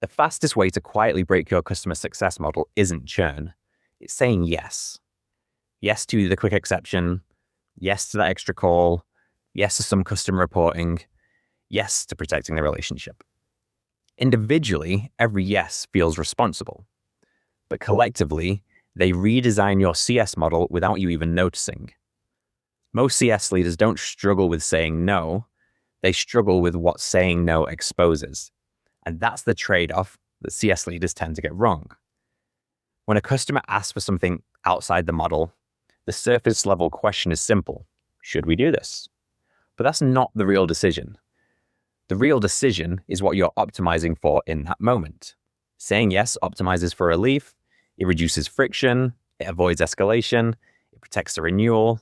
The fastest way to quietly break your customer success model isn't churn. It's saying yes. Yes to the quick exception. Yes to that extra call. Yes to some custom reporting. Yes to protecting the relationship. Individually, every yes feels responsible. But collectively, they redesign your CS model without you even noticing. Most CS leaders don't struggle with saying no. They struggle with what saying no exposes. And that's the trade-off that CS leaders tend to get wrong. When a customer asks for something outside the model, the surface level question is simple. Should we do this? But that's not the real decision. The real decision is what you're optimizing for in that moment. Saying yes optimizes for relief. It reduces friction. It avoids escalation. It protects the renewal.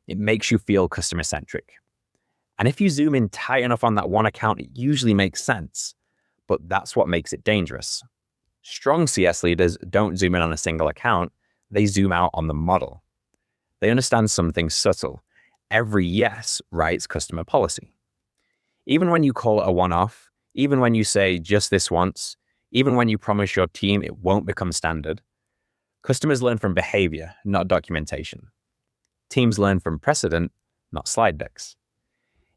It makes you feel customer-centric. And if you zoom in tight enough on that one account, it usually makes sense. But that's what makes it dangerous. Strong CS leaders don't zoom in on a single account. They zoom out on the model. They understand something subtle. Every yes writes customer policy. Even when you call it a one-off, even when you say just this once, even when you promise your team it won't become standard, customers learn from behavior, not documentation. Teams learn from precedent, not slide decks.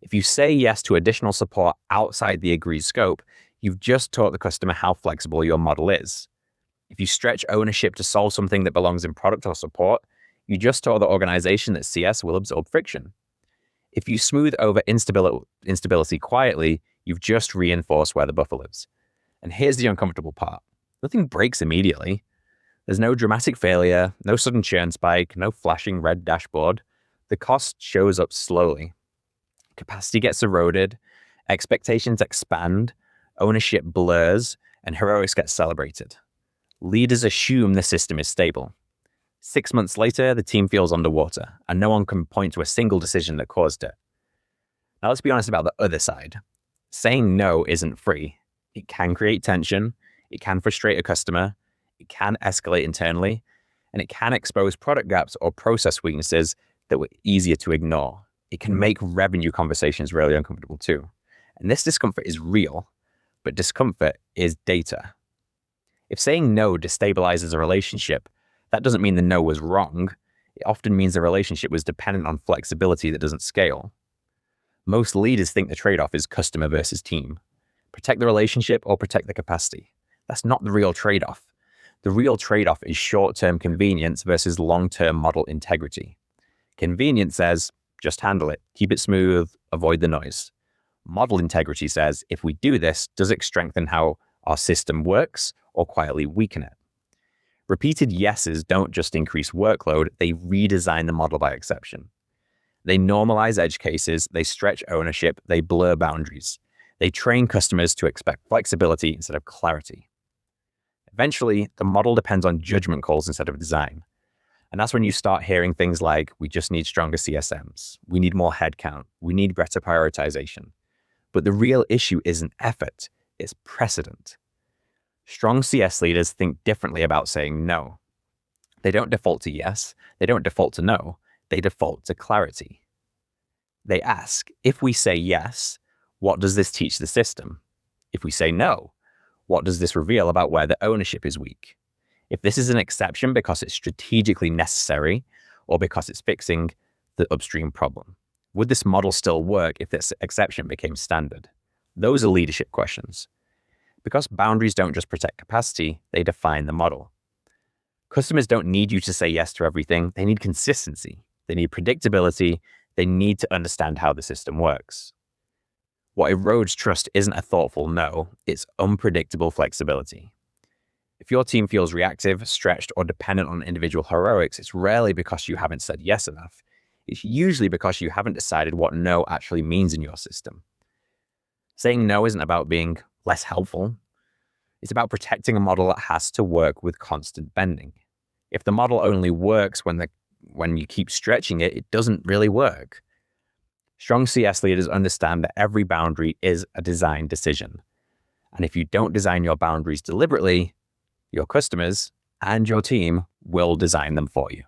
If you say yes to additional support outside the agreed scope, you've just taught the customer how flexible your model is. If you stretch ownership to solve something that belongs in product or support, you just taught the organization that CS will absorb friction. If you smooth over instability quietly, you've just reinforced where the buffer lives. And here's the uncomfortable part. Nothing breaks immediately. There's no dramatic failure, no sudden churn spike, no flashing red dashboard. The cost shows up slowly. Capacity gets eroded, expectations expand, ownership blurs, and heroics get celebrated. Leaders assume the system is stable. 6 months later, the team feels underwater, and no one can point to a single decision that caused it. Now let's be honest about the other side. Saying no isn't free. It can create tension, it can frustrate a customer, it can escalate internally, and it can expose product gaps or process weaknesses that were easier to ignore. It can make revenue conversations really uncomfortable too. And this discomfort is real, but discomfort is data. If saying no destabilizes a relationship, that doesn't mean the no was wrong. It often means the relationship was dependent on flexibility that doesn't scale. Most leaders think the trade-off is customer versus team. Protect the relationship or protect the capacity. That's not the real trade-off. The real trade-off is short-term convenience versus long-term model integrity. Convenience says, just handle it, keep it smooth, avoid the noise. Model integrity says, if we do this, does it strengthen how our system works or quietly weaken it? Repeated yeses don't just increase workload, they redesign the model by exception. They normalize edge cases, they stretch ownership, they blur boundaries. They train customers to expect flexibility instead of clarity. Eventually, the model depends on judgment calls instead of design. And that's when you start hearing things like, we just need stronger CSMs, we need more headcount, we need better prioritization. But the real issue isn't effort, it's precedent. Strong CS leaders think differently about saying no. They don't default to yes, they don't default to no, they default to clarity. They ask, if we say yes, what does this teach the system? If we say no, what does this reveal about where the ownership is weak? If this is an exception because it's strategically necessary or because it's fixing the upstream problem, would this model still work if this exception became standard? Those are leadership questions. Because boundaries don't just protect capacity, they define the model. Customers don't need you to say yes to everything. They need consistency. They need predictability. They need to understand how the system works. What erodes trust isn't a thoughtful no, it's unpredictable flexibility. If your team feels reactive, stretched, or dependent on individual heroics, it's rarely because you haven't said yes enough. It's usually because you haven't decided what no actually means in your system. Saying no isn't about being less helpful. It's about protecting a model that has to work with constant bending. If the model only works when you keep stretching it, it doesn't really work. Strong CS leaders understand that every boundary is a design decision. And if you don't design your boundaries deliberately, your customers and your team will design them for you.